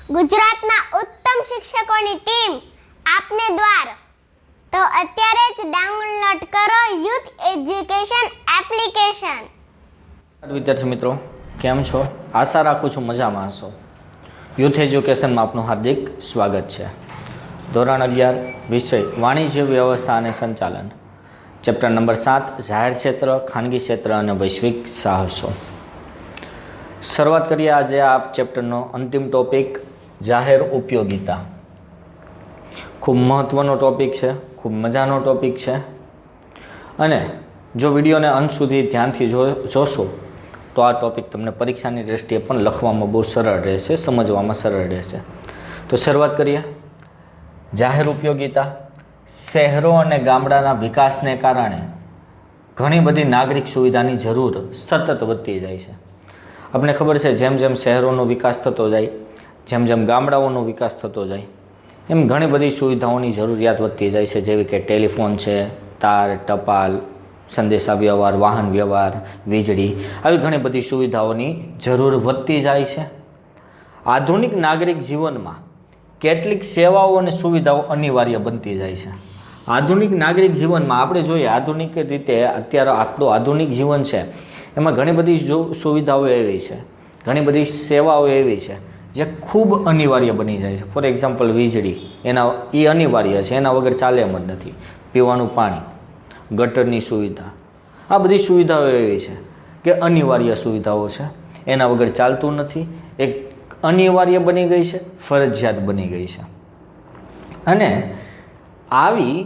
ગુજરાતના ઉત્તમ શિક્ષકોની ટીમ આપને દ્વાર. તો અત્યારે જ ડાઉનલોડ કરો યુથ એજ્યુકેશન એપ્લિકેશન. વિદ્યાર્થી મિત્રો, કેમ છો? આશા રાખું છું મજામાં હશો. યુથ એજ્યુકેશનમાં આપનું હાર્દિક સ્વાગત છે. ધોરણ 11 વિષય વાણિજ્ય વ્યવસ્થા અને સંચાલન, ચેપ્ટર નંબર 7 જાહેર ક્ષેત્ર, ખાનગી ક્ષેત્ર અને વૈશ્વિક સાહસો. શરૂઆત કરીએ આજે આ ચેપ્ટરનો અંતિમ ટોપિક જાહેર ઉપયોગિતા. ખૂબ મહત્ત્વનો ટોપિક છે, ખૂબ મજાનો ટોપિક છે અને જો વિડીયોને અંત સુધી ધ્યાનથી જોશો તો આ ટોપિક તમને પરીક્ષાની દૃષ્ટિએ પણ લખવામાં બહુ સરળ રહેશે, સમજવામાં સરળ રહેશે. તો શરૂઆત કરીએ. જાહેર ઉપયોગિતા. શહેરો અને ગામડાના વિકાસને કારણે ઘણી બધી નાગરિક સુવિધાની જરૂર સતત વધતી જાય છે. આપણે ખબર છે જેમ જેમ શહેરોનો વિકાસ થતો જાય, જેમ જેમ ગામડાઓનો વિકાસ થતો જાય, એમ ઘણી બધી સુવિધાઓની જરૂરિયાત વધતી જાય છે, જેવી કે ટેલિફોન છે, તાર, ટપાલ, સંદેશા વ્યવહાર, વાહન વ્યવહાર, વીજળી, આવી ઘણી બધી સુવિધાઓની જરૂર વધતી જાય છે. આધુનિક નાગરિક જીવનમાં કેટલીક સેવાઓ અને સુવિધાઓ અનિવાર્ય બનતી જાય છે. આધુનિક નાગરિક જીવનમાં આપણે જોઈએ, આધુનિક રીતે અત્યારે આપણું આધુનિક જીવન છે એમાં ઘણી બધી સુવિધાઓ એવી છે, ઘણી બધી સેવાઓ એવી છે જે ખૂબ અનિવાર્ય બની જાય છે. ફોર એક્ઝામ્પલ વીજળી, એ અનિવાર્ય છે, એના વગર ચાલે એમ જ નથી. પીવાનું પાણી, ગટરની સુવિધા, આ બધી સુવિધાઓ એવી છે કે અનિવાર્ય સુવિધાઓ છે, એના વગર ચાલતું નથી. એક અનિવાર્ય બની ગઈ છે, ફરજિયાત બની ગઈ છે. અને આવી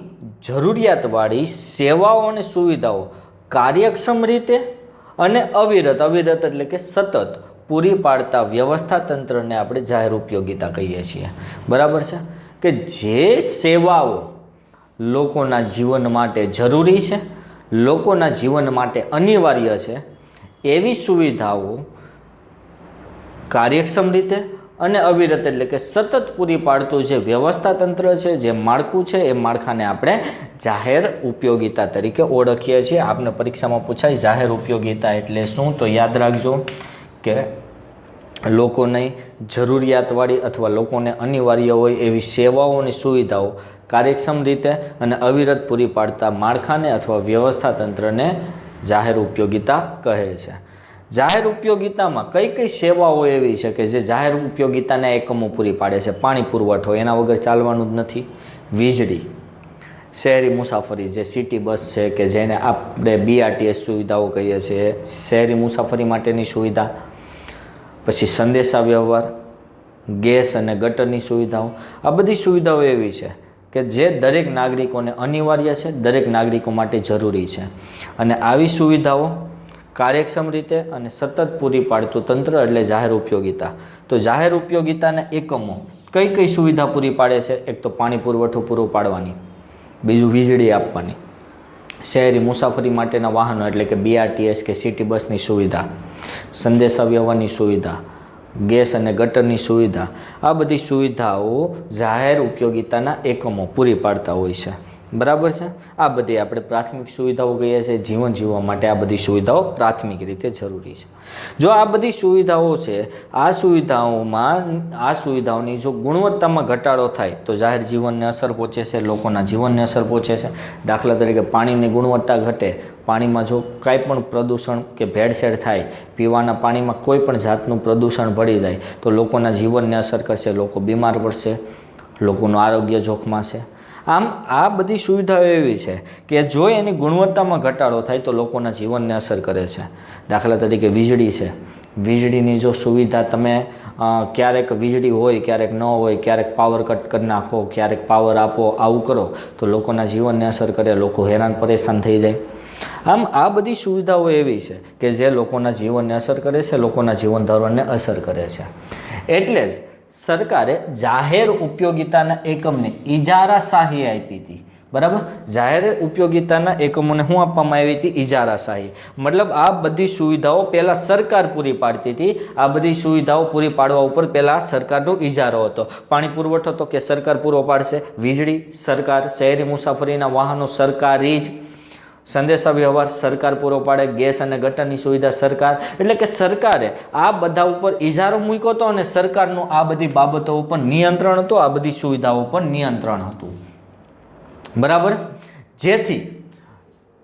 જરૂરિયાતવાળી સેવાઓ અને સુવિધાઓ કાર્યક્ષમ રીતે અને અવિરત એટલે કે સતત પૂરી પાડતા વ્યવસ્થા તંત્રને આપણે જાહેર ઉપયોગિતા કહીએ છીએ. બરાબર છે કે જે સેવાઓ લોકોના જીવન માટે જરૂરી છે, લોકોના જીવન માટે અનિવાર્ય છે, એવી સુવિધાઓ કાર્યક્ષમ રીતે અને અવિરત એટલે કે સતત પૂરી પાડતું જે વ્યવસ્થા તંત્ર છે, જે માળખું છે, એ માળખાને આપણે જાહેર ઉપયોગિતા તરીકે ઓળખીએ છીએ. આપને પરીક્ષામાં પૂછાય જાહેર ઉપયોગિતા એટલે શું, તો યાદ રાખજો કે લોકોની જરૂરિયાતવાળી અથવા લોકોને અનિવાર્ય હોય એવી સેવાઓ અને સુવિધાઓ કાર્યક્ષમ રીતે અને અવિરત પૂરી પાડતા માળખાને અથવા વ્યવસ્થા તંત્રને જાહેર ઉપયોગિતા કહે છે. જાહેર ઉપયોગિતામાં કઈ કઈ સેવાઓ એવી છે કે જે જાહેર ઉપયોગિતાના એકમો પૂરી પાડે છે? પાણી પુરવઠો, એના વગર ચાલવાનું જ નથી. વીજળી, શહેરી મુસાફરી, જે સિટી બસ છે કે જેને આપણે BRTS સુવિધાઓ કહીએ છીએ, શહેરી મુસાફરી માટેની સુવિધા. પછી સંદેશા વ્યવહાર, ગેસ અને ગટરની સુવિધાઓ, આ બધી સુવિધાઓ એવી છે કે જે દરેક નાગરિકોને અનિવાર્ય છે, દરેક નાગરિકો માટે જરૂરી છે. અને આવી સુવિધાઓ કાર્યક્ષમ રીતે અને સતત પૂરી પાડતું તંત્ર એટલે જાહેર ઉપયોગિતા. તો જાહેર ઉપયોગિતાના એકમો કઈ કઈ સુવિધા પૂરી પાડે છે? એક તો પાણી પુરવઠો પૂરો પાડવાની, બીજું વીજળી આપવાની, શહેરી મુસાફરી માટેના વાહનો એટલે કે BRTS કે સિટી બસની સુવિધા, સંદેશા વ્યવહારની સુવિધા, ગેસ અને ગટરની સુવિધા. આ બધી સુવિધાઓ જાહેર ઉપયોગિતાના એકમો પૂરી પાડતા હોય છે. બરાબર છે. આ બધી આપણે પ્રાથમિક સુવિધાઓ કહીએ છીએ. જીવન જીવવા માટે આ બધી સુવિધાઓ પ્રાથમિક રીતે જરૂરી છે. જો આ બધી સુવિધાઓ છે, આ સુવિધાઓની જો ગુણવત્તામાં ઘટાડો થાય તો જાહેર જીવનને અસર પહોંચે છે, લોકોના જીવનને અસર પહોંચે છે. દાખલા તરીકે પાણીની ગુણવત્તા ઘટે, પાણીમાં જો કાંઈ પણ પ્રદૂષણ કે ભેળસેળ થાય, પીવાના પાણીમાં કોઈ પણ જાતનું પ્રદૂષણ ભળી જાય તો લોકોના જીવનને અસર કરશે, લોકો બીમાર પડશે, લોકોનું આરોગ્ય જોખમાશે. આમ આ બધી સુવિધાઓ એવી છે કે જો એની ગુણવત્તામાં ઘટાડો થાય તો લોકોના જીવનને અસર કરે છે. દાખલા તરીકે વીજળી છે, વીજળીની જો સુવિધા તમે ક્યારેક વીજળી હોય, ક્યારેક ન હોય, ક્યારેક પાવર કટ કરી નાખો, ક્યારેક પાવર આપો, આવું કરો તો લોકોના જીવનને અસર કરે, લોકો હેરાન પરેશાન થઈ જાય. આમ આ બધી સુવિધાઓ એવી છે કે જે લોકોના જીવનને અસર કરે છે, લોકોના જીવન ધોરણને અસર કરે છે. એટલે જ સરકારે જાહેર ઉપયોગિતાના એકમને ઇજારાશાહી આપી હતી. બરાબર, જાહેર ઉપયોગિતાના એકમોને શું આપવામાં આવી હતી? ઇજારાશાહી. મતલબ આ બધી સુવિધાઓ પહેલાં સરકાર પૂરી પાડતી હતી. આ બધી સુવિધાઓ પૂરી પાડવા ઉપર પહેલાં સરકારનો ઇજારો હતો. પાણી પુરવઠો તો કે સરકાર પૂરો પાડશે, વીજળી સરકાર, શહેરી મુસાફરીના વાહનો સરકારી જ, સંદેશા વ્યવહાર સરકાર પૂરો પાડે, ગેસ અને ગટરની સુવિધા સરકાર, એટલે કે સરકારે આ બધા ઉપર ઇજારો મૂક્યો હતો અને સરકારનું આ બધી બાબતો ઉપર નિયંત્રણ હતું, આ બધી સુવિધાઓ ઉપર નિયંત્રણ હતું. બરાબર. જેથી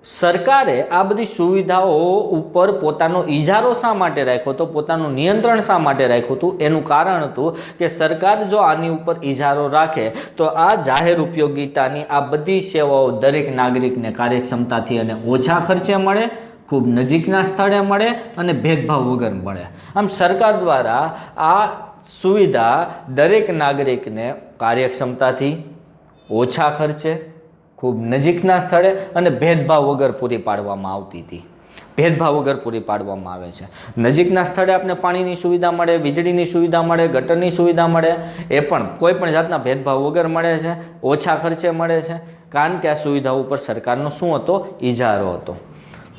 સરકારે આ બધી સુવિધાઓ ઉપર પોતાનો ઇજારો શા માટે રાખ્યો હતો, પોતાનું નિયંત્રણ શા માટે રાખ્યું હતું, એનું કારણ હતું કે સરકાર જો આની ઉપર ઇજારો રાખે તો આ જાહેર ઉપયોગિતાની આ બધી સેવાઓ દરેક નાગરિકને કાર્યક્ષમતાથી અને ઓછા ખર્ચે મળે, ખૂબ નજીકના સ્થળે મળે અને ભેદભાવ વગર મળે. આમ સરકાર દ્વારા આ સુવિધા દરેક નાગરિકને કાર્યક્ષમતાથી, ઓછા ખર્ચે, ખૂબ નજીકના સ્થળે અને ભેદભાવ વગર પૂરી પાડવામાં આવતી હતી. ભેદભાવ વગર પૂરી પાડવામાં આવે છે. નજીકના સ્થળે આપણે પાણીની સુવિધા મળે, વીજળીની સુવિધા મળે, ગટરની સુવિધા મળે, એ પણ કોઈ પણ જાતના ભેદભાવ વગર મળે છે, ઓછા ખર્ચે મળે છે, કારણ કે આ સુવિધાઓ ઉપર સરકારનો શું હતો, ઇજારો હતો.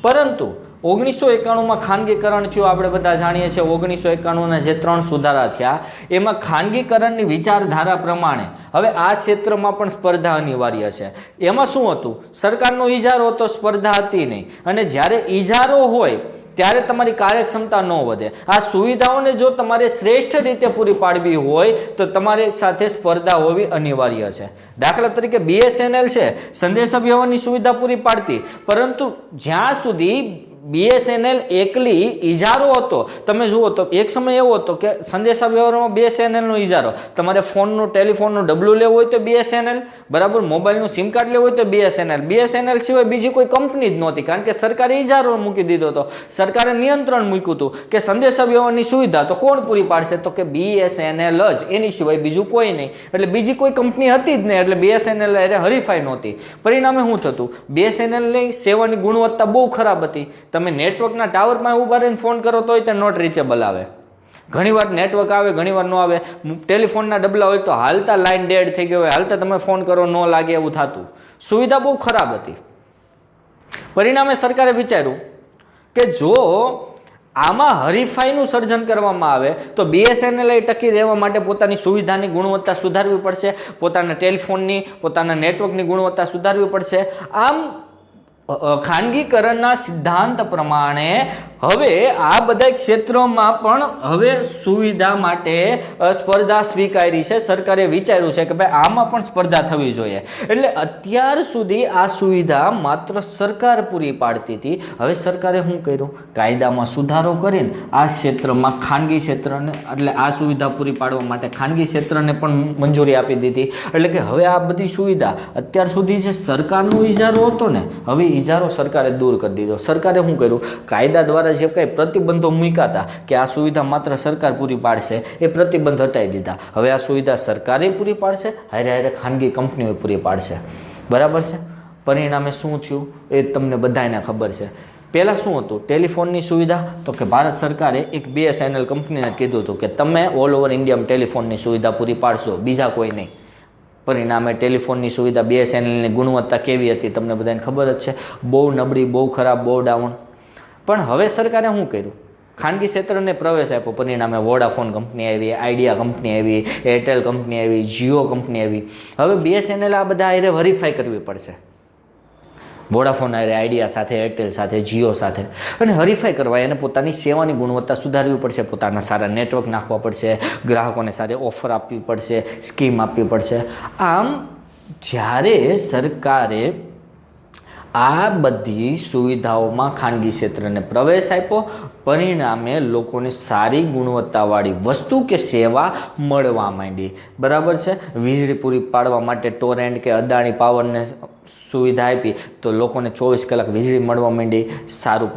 પરંતુ 1991માં ખાનગીકરણ થયું. આપણે બધા જાણીએ છીએ 1991ના જે 3 સુધારા થયા એમાં ખાનગીકરણની વિચારધારા પ્રમાણે હવે આ ક્ષેત્રમાં પણ સ્પર્ધા અનિવાર્ય છે. એમાં શું હતું, સરકારનો ઇજારો હતો, સ્પર્ધા હતી નહીં. અને જ્યારે ઇજારો હોય ત્યારે તમારી કાર્યક્ષમતા ન વધે. આ સુવિધાઓને જો તમારે શ્રેષ્ઠ રીતે પૂરી પાડવી હોય તો તમારી સાથે સ્પર્ધા હોવી અનિવાર્ય છે. દાખલા તરીકે BSNL છે, સંદેશા વ્યવહારની સુવિધા પૂરી પાડતી, પરંતુ જ્યાં સુધી BSNL એકલી ઇજારો હતો, તમે જુઓ તો એક સમય એવો હતો કે સંદેશા વ્યવહારમાં BSNLનો ઇજારો, તમારે ફોનનું ટેલિફોનનું ડબલું લેવું હોય તો BSNL, બરાબર, મોબાઈલનું સિમ કાર્ડ લેવું હોય તો BSNL સિવાય બીજી કોઈ કંપની જ નહોતી, કારણ કે સરકારે ઇજારો મૂકી દીધો હતો. સરકારે નિયંત્રણ મૂક્યું હતું કે સંદેશા વ્યવહારની સુવિધા તો કોણ પૂરી પાડશે, તો કે BSNL જ, એની સિવાય બીજું કોઈ નહીં. એટલે બીજી કોઈ કંપની હતી જ નહીં, એટલે BSNL એટલે હરીફાઈ નહોતી. પરિણામે શું થતું, BSNLની સેવાની ગુણવત્તા બહુ ખરાબ હતી. તમે નેટવર્કના ટાવરમાં ઊભા રહીને ફોન કરો તોય તે નોટ રીચેબલ આવે, ઘણીવાર નેટવર્ક આવે, ઘણીવાર ન આવે. ટેલિફોનના ડબલા હોય તો હાલતા લાઈન ડેડ થઈ ગયો હોય, હાલતા તમે ફોન કરો ન લાગે એવું થતું. સુવિધા બહુ ખરાબ હતી. પરિણામે સરકારે વિચાર્યું કે જો આમાં હરીફાઈનું સર્જન કરવામાં આવે તો BSNL ટકી રહેવા માટે પોતાની સુવિધાની ગુણવત્તા સુધારવી પડશે, પોતાના ટેલિફોનની, પોતાના નેટવર્કની ગુણવત્તા સુધારવી પડશે. આમ ખાનગીકરણના સિદ્ધાંત પ્રમાણે હવે આ બધા ક્ષેત્રોમાં પણ હવે સુવિધા માટે સ્પર્ધા સ્વીકારી છે. સરકારે વિચાર્યું છે કે ભાઈ આમાં પણ સ્પર્ધા થવી જોઈએ. એટલે અત્યાર સુધી આ સુવિધા માત્ર સરકાર પૂરી પાડતી હતી. હવે સરકારે શું કર્યું, કાયદામાં સુધારો કરીને આ ક્ષેત્રમાં ખાનગી ક્ષેત્રને, એટલે આ સુવિધા પૂરી પાડવા માટે ખાનગી ક્ષેત્રને પણ મંજૂરી આપી દીધી. એટલે કે હવે આ બધી સુવિધા અત્યાર સુધી જે સરકારનો ઇજારો હતો ને, હવે ઇજારો સરકારે દૂર કરી દીધો. સરકારે શું કર્યું, કાયદા દ્વારા જે કંઈ પ્રતિબંધો મૂક્યા હતા કે આ સુવિધા માત્ર સરકાર પૂરી પાડશે, એ પ્રતિબંધ હટાવી દીધા. હવે આ સુવિધા સરકારે પૂરી પાડશે, હારે હારે ખાનગી કંપનીઓ પૂરી પાડશે. બરાબર છે. પરિણામે શું થયું એ તમને બધાને ખબર છે. પહેલાં શું હતું, ટેલિફોનની સુવિધા, તો કે ભારત સરકારે એક BSNL કંપનીને કીધું હતું કે તમે ઓલ ઓવર ઇન્ડિયામાં ટેલિફોનની સુવિધા પૂરી પાડશો, બીજા કોઈ નહીં. પરિણામે ટેલિફોનની સુવિધા BSNLની ગુણવત્તા કેવી હતી તમને બધાને ખબર જ છે, બહુ નબળી, બહુ ખરાબ, બહુ ડાઉન. પણ હવે સરકારે શું કર્યું, ખાનગી ક્ષેત્રને પ્રવેશ આપ્યો. પરિણામે વોડાફોન કંપની આવી, આઈડિયા કંપની આવી, એરટેલ કંપની આવી, જીઓ કંપની આવી. હવે BSNL આ બધા આરે વેરીફાઈ કરવી પડશે, વોડાફોન આરે, આઈડિયા સાથે, એરટેલ સાથે, જીઓ સાથે, અને હરીફાઈ કરવા એને પોતાની સેવાની ગુણવત્તા સુધારવી પડશે, પોતાના સારા નેટવર્ક નાખવા પડશે, ગ્રાહકોને સારી ઓફર આપવી પડશે, સ્કીમ આપવી પડશે. આમ જ્યારે સરકારે આ બધી સુવિધાઓમાં ખાનગી ક્ષેત્રને પ્રવેશ આપ્યો, પરિણામે લોકોને સારી ગુણવત્તાવાળી વસ્તુ કે સેવા મળવા માંડી. બરાબર છે. વીજળી પૂરી પાડવા માટે ટોરેન્ટ કે અદાણી પાવરને સુવિધા આપી તો લોકોને 24 કલાક વીજળી મળવા માંડી. સારું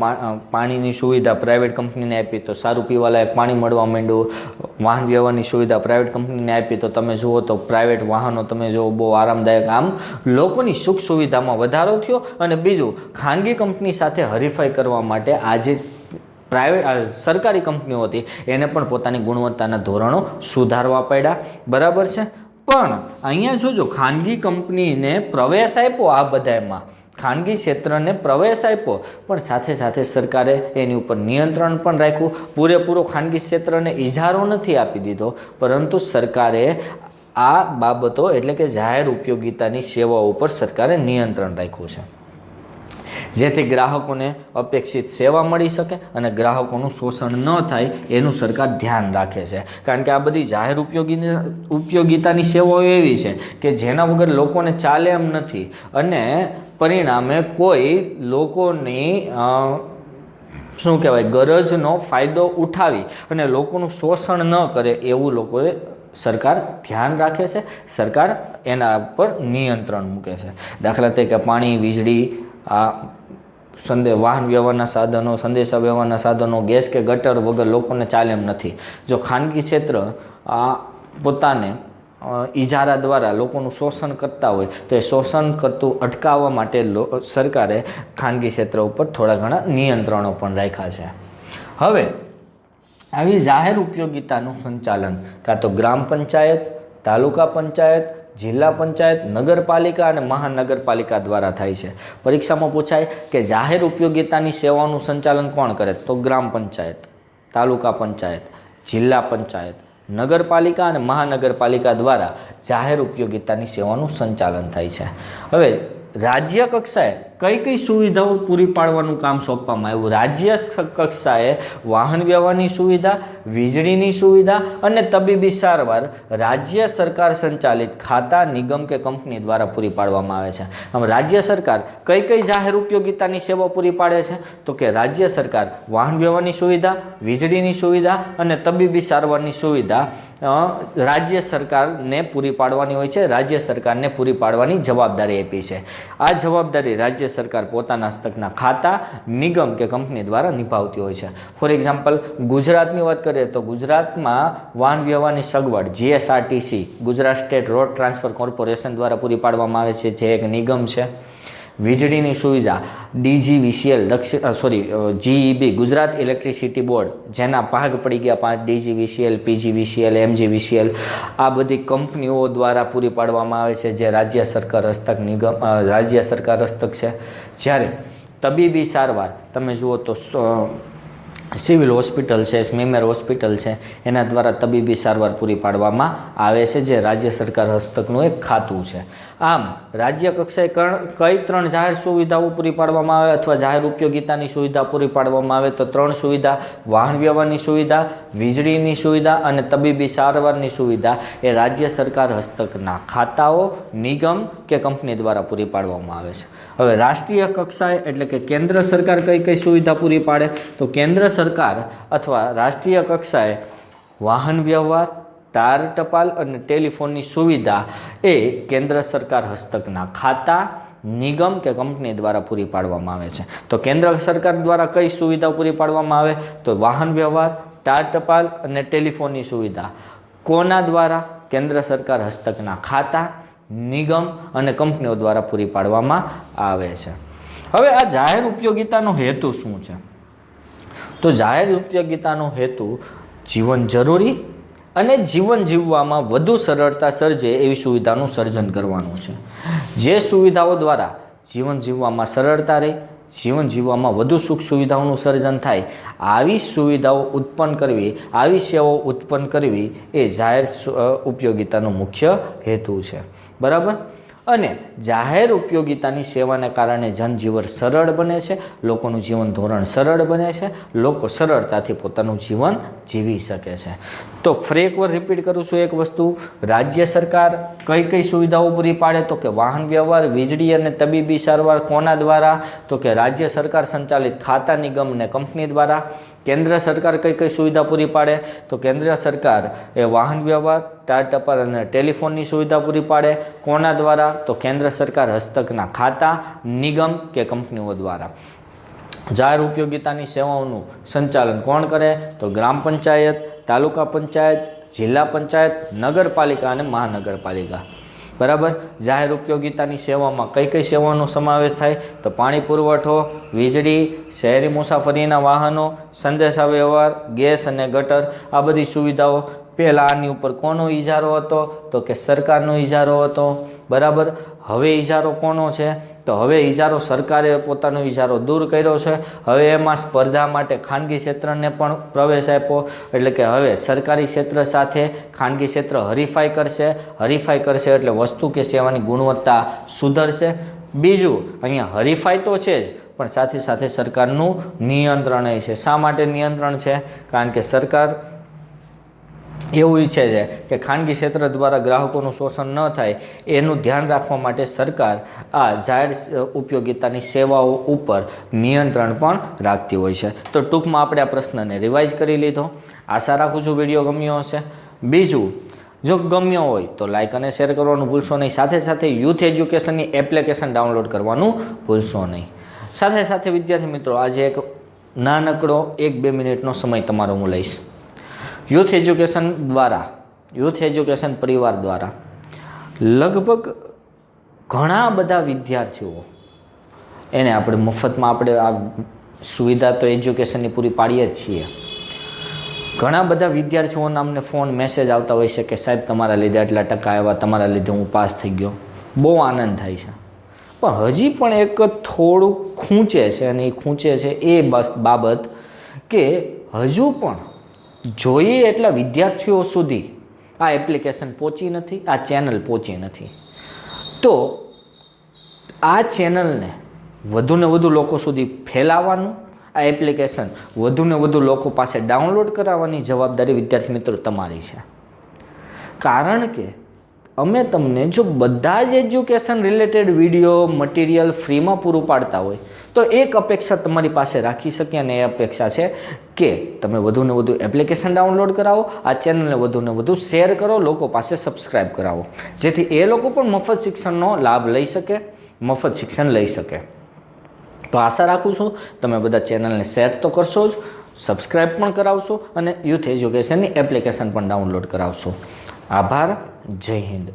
પાણીની સુવિધા પ્રાઇવેટ કંપનીને આપી તો સારું પીવાલાયક પાણી મળવા માંડ્યું. વાહન વ્યવહારની સુવિધા પ્રાઇવેટ કંપનીને આપી તો તમે જુઓ તો પ્રાઇવેટ વાહનો તમે જુઓ બહુ આરામદાયક. આમ લોકોની સુખ સુવિધામાં વધારો થયો. અને બીજું, ખાનગી કંપની સાથે હરીફાઈ કરવા માટે આજે સરકારી કંપનીઓ હતી એને પણ પોતાની ગુણવત્તાના ધોરણો સુધારવા પડ્યા. બરાબર છે. પણ અહીંયા જોજો, ખાનગી કંપનીને પ્રવેશ આપ્યો, આ બધામાં ખાનગી ક્ષેત્રને પ્રવેશ આપ્યો, પણ સાથે સાથે સરકારે એની ઉપર નિયંત્રણ પણ રાખ્યું. પૂરેપૂરો ખાનગી ક્ષેત્રને ઇજારો નથી આપી દીધો, પરંતુ સરકારે આ બાબતો એટલે કે જાહેર ઉપયોગિતાની સેવાઓ ઉપર સરકારે નિયંત્રણ રાખ્યું છે. જેથી ગ્રાહકોને અપેક્ષિત સેવા મળી શકે અને ગ્રાહકોનું શોષણ ન થાય એનું સરકાર ધ્યાન રાખે છે. કારણ કે આ બધી જાહેર ઉપયોગિતાની સેવાઓ એવી છે કે જેના વગર લોકોને ચાલે એમ નથી અને પરિણામે કોઈ લોકોની શું કહેવાય ગરજનો ફાયદો ઉઠાવી અને લોકોનું શોષણ ન કરે એવું લોકોએ સરકાર ધ્યાન રાખે છે. સરકાર એના પર નિયંત્રણ મૂકે છે. દાખલા તરીકે પાણી, વીજળી, વાહન વ્યવહારના સાધનો, સંદેશા વ્યવહારના સાધનો, ગેસ કે ગટર વગર લોકોને ચાલે એમ નથી. જો ખાનગી ક્ષેત્ર પોતાને ઇજારા દ્વારા લોકોનું શોષણ કરતા હોય તો એ શોષણ કરતું અટકાવવા માટે સરકારે ખાનગી ક્ષેત્ર ઉપર થોડા ઘણા નિયંત્રણો પણ રાખ્યા છે. હવે આવી જાહેર ઉપયોગિતાનું સંચાલન કાં તો ગ્રામ પંચાયત, તાલુકા પંચાયત, જિલ્લા પંચાયત, નગરપાલિકા અને મહાનગરપાલિકા દ્વારા થાય છે. પરીક્ષામાં પૂછાય કે જાહેર ઉપયોગિતાની સેવાઓનું સંચાલન કોણ કરે? તો ગ્રામ પંચાયત, તાલુકા પંચાયત, જિલ્લા પંચાયત, નગરપાલિકા અને મહાનગરપાલિકા દ્વારા જાહેર ઉપયોગિતાની સેવાનું સંચાલન થાય છે. હવે રાજ્ય કક્ષાએ કઈ કઈ સુવિધાઓ પૂરી પાડવાનું કામ સોંપવામાં આવ્યું? રાજ્ય કક્ષાએ વાહન વ્યવહારની સુવિધા, વીજળીની સુવિધા અને તબીબી સારવાર રાજ્ય સરકાર સંચાલિત ખાતા, નિગમ કે કંપની દ્વારા પૂરી પાડવામાં આવે છે. આમ રાજ્ય સરકાર કઈ કઈ જાહેર ઉપયોગિતાની સેવા પૂરી પાડે છે? તો કે રાજ્ય સરકાર વાહન વ્યવહારની સુવિધા, વીજળીની સુવિધા અને તબીબી સારવારની સુવિધા રાજ્ય સરકારને પૂરી પાડવાની હોય છે. રાજ્ય સરકારને પૂરી પાડવાની જવાબદારી આપી છે. આ જવાબદારી રાજ્ય સરકાર પોતાના હસ્તકના ખાતા, નિગમ કે કંપની દ્વારા નિભાવતી હોય છે. ફોર એક્ઝામ્પલ ગુજરાતની વાત કરીએ તો ગુજરાતમાં વાહન વ્યવહારની સગવડ GSRTC, Gujarat state road transfer corporation દ્વારા પૂરી પાડવામાં આવે છે, જે એક નિગમ છે. વીજળીની સુવિધા DGVCL GEB, Gujarat electricity board, જેના ભાગ પડી ગયા 5 DGVCL, PGVCL, MGVCL, આ બધી કંપનીઓ દ્વારા પૂરી પાડવામાં આવે છે, જે રાજ્ય સરકાર હસ્તક છે. જ્યારે તબીબી સારવાર તમે જુઓ તો સિવિલ હોસ્પિટલ છે, સ્મીમેર હોસ્પિટલ છે, એના દ્વારા તબીબી સારવાર પૂરી પાડવામાં આવે છે, જે રાજ્ય સરકાર હસ્તકનું એક ખાતું છે. આમ રાજ્ય કક્ષાએ કઈ 3 જાહેર સુવિધાઓ પૂરી પાડવામાં આવે અથવા જાહેર ઉપયોગિતાની સુવિધા પૂરી પાડવામાં આવે? તો 3 સુવિધા: વાહન વ્યવહારની સુવિધા, વીજળીની સુવિધા અને તબીબી સારવારની સુવિધા એ રાજ્ય સરકાર હસ્તકના ખાતાઓ, નિગમ કે કંપની દ્વારા પૂરી પાડવામાં આવે છે. હવે રાષ્ટ્રીય કક્ષાએ એટલે કે કેન્દ્ર સરકાર કઈ કઈ સુવિધા પૂરી પાડે? તો કેન્દ્ર સરકાર અથવા રાષ્ટ્રીય કક્ષાએ વાહન વ્યવહાર, તાર ટપાલ અને ટેલિફોનની સુવિધા એ કેન્દ્ર સરકાર હસ્તકના ખાતા, નિગમ કે કંપની દ્વારા પૂરી પાડવામાં આવે છે. તો કેન્દ્ર સરકાર દ્વારા કઈ સુવિધા પૂરી પાડવામાં આવે? તો વાહન વ્યવહાર, તાર ટપાલ અને ટેલિફોનની સુવિધા કોના દ્વારા? કેન્દ્ર સરકાર હસ્તકના ખાતા, નિગમ અને કંપનીઓ દ્વારા પૂરી પાડવામાં આવે છે. હવે આ જાહેર ઉપયોગિતાનો હેતુ શું છે? તો જાહેર ઉપયોગિતાનો હેતુ જીવન જરૂરી અને જીવન જીવવામાં વધુ સરળતા સર્જે એવી સુવિધાનું સર્જન કરવાનું છે. જે સુવિધાઓ દ્વારા જીવન જીવવામાં સરળતા રહે, જીવન જીવવામાં વધુ સુખ સુવિધાઓનું સર્જન થાય, આવી સુવિધાઓ ઉત્પન્ન કરવી, આવી સેવાઓ ઉત્પન્ન કરવી એ જાહેર ઉપયોગિતાનો મુખ્ય હેતુ છે. બરાબર? અને જાહેર ઉપયોગિતાની સેવાને કારણે જનજીવન સરળ બને છે, લોકોનું જીવન ધોરણ સરળ બને છે, લોકો સરળતાથી પોતાનું જીવન જીવી શકે છે. તો ફરી એકવાર રિપીટ કરું છું એક વસ્તુ: રાજ્ય સરકાર કઈ કઈ સુવિધાઓ પૂરી પાડે? તો કે વાહન વ્યવહાર, વીજળી અને તબીબી સારવાર કોના દ્વારા? તો કે રાજ્ય સરકાર સંચાલિત ખાતા, નિગમ અને કંપની દ્વારા. કેન્દ્ર સરકાર કઈ કઈ સુવિધા પૂરી પાડે? તો કેન્દ્ર સરકાર એ વાહન વ્યવહાર, તાર ટપાલ અને ટેલિફોનની સુવિધા પૂરી પાડે. કોના દ્વારા? તો કેન્દ્ર સરકાર હસ્તકના ખાતા, નિગમ કે કંપનીઓ દ્વારા. જાહેર ઉપયોગિતાની સેવાઓનું સંચાલન કોણ કરે? તો ગ્રામ પંચાયત, તાલુકા પંચાયત, જિલ્લા પંચાયત, નગરપાલિકા અને મહાનગરપાલિકા. બરાબર? જાહેર ઉપયોગિતાની સેવામાં કઈ કઈ સેવાઓનો સમાવેશ થાય? તો પાણી પુરવઠો, વીજળી, શહેરી મુસાફરીના વાહનો, સંદેશા વ્યવહાર, ગેસ અને ગટર, આ બધી સુવિધાઓ. પહેલાં આની ઉપર કોનો ઇજારો હતો? તો કે સરકારનો ઇજારો હતો. બરાબર? હવે ઇજારો કોનો છે? તો હવે ઇજારો સરકારે પોતાનો ઇજારો દૂર કર્યો છે. હવે એમાં સ્પર્ધા માટે ખાનગી ક્ષેત્રને પણ પ્રવેશ આપ્યો. એટલે કે હવે સરકારી ક્ષેત્ર સાથે ખાનગી ક્ષેત્ર હરીફાઈ કરશે એટલે વસ્તુ કે સેવાની ગુણવત્તા સુધરશે. બીજું, અહીંયા હરીફાઈ તો છે જ, પણ સાથે સાથે સરકારનું નિયંત્રણ છે. શા માટે નિયંત્રણ છે? કારણ કે સરકાર એવું ઈચ્છે છે કે ખાનગી ક્ષેત્ર દ્વારા ગ્રાહકોનું શોષણ ન થાય એનું ધ્યાન રાખવા માટે સરકાર આ જાહેર ઉપયોગિતાની સેવાઓ ઉપર નિયંત્રણ પણ રાખતી હોય છે. તો ટૂંકમાં આપણે આ પ્રશ્નને રિવાઇઝ કરી લીધો. આશા રાખું છું વિડીયો ગમ્યો હશે. બીજું, જો ગમ્યો હોય તો લાઇક અને શેર કરવાનું ભૂલશો નહીં. સાથે સાથે યુથ એજ્યુકેશનની એપ્લિકેશન ડાઉનલોડ કરવાનું ભૂલશો નહીં. સાથે સાથે વિદ્યાર્થી મિત્રો, આજે એક નાનકડો 1-2 મિનિટનો સમય તમારો હું લઈશ. યુથ એજ્યુકેશન પરિવાર દ્વારા લગભગ ઘણા બધા વિદ્યાર્થીઓ એને આપણે મફતમાં આપણે આ સુવિધા તો એજ્યુકેશનની પૂરી પાડીએ જ છીએ. ઘણા બધા વિદ્યાર્થીઓના અમને ફોન મેસેજ આવતા હોય છે કે સાહેબ તમારા લીધે આટલા ટકા આવ્યા, તમારા લીધે હું પાસ થઈ ગયો. બહુ આનંદ થાય છે. પણ હજી પણ એક થોડું ખૂંચે છે, અને એ ખૂંચે છે એ બાબત કે હજુ પણ જોઈએ એટલા વિદ્યાર્થીઓ સુધી આ એપ્લિકેશન પહોંચી નથી, આ ચેનલ પહોંચી નથી. તો આ ચેનલને વધુને વધુ લોકો સુધી ફેલાવવાનું, આ એપ્લિકેશન વધુને વધુ લોકો પાસે ડાઉનલોડ કરાવવાની જવાબદારી વિદ્યાર્થી મિત્રો તમારી છે. કારણ કે અમે તમને જો બધા જ એજ્યુકેશન રિલેટેડ વિડીયો મટીરિયલ ફ્રીમાં પૂરું પાડતા હોય તો એક અપેક્ષા તમારી પાસે રાખી શકીએ, અને એ અપેક્ષા છે કે તમે વધુને વધુ એપ્લિકેશન ડાઉનલોડ કરાવો, આ ચેનલને વધુને વધુ શેર કરો, લોકો પાસે સબસ્ક્રાઈબ કરાવો, જેથી એ લોકો પણ મફત શિક્ષણનો લાભ લઈ શકે, મફત શિક્ષણ લઈ શકે. તો આશા રાખું છું તમે બધા ચેનલને શેર તો કરશો જ, સબસ્ક્રાઈબ પણ કરાવશો અને યુથ એજ્યુકેશનની એપ્લિકેશન પણ ડાઉનલોડ કરાવશો. આભાર. જય હિન્દ.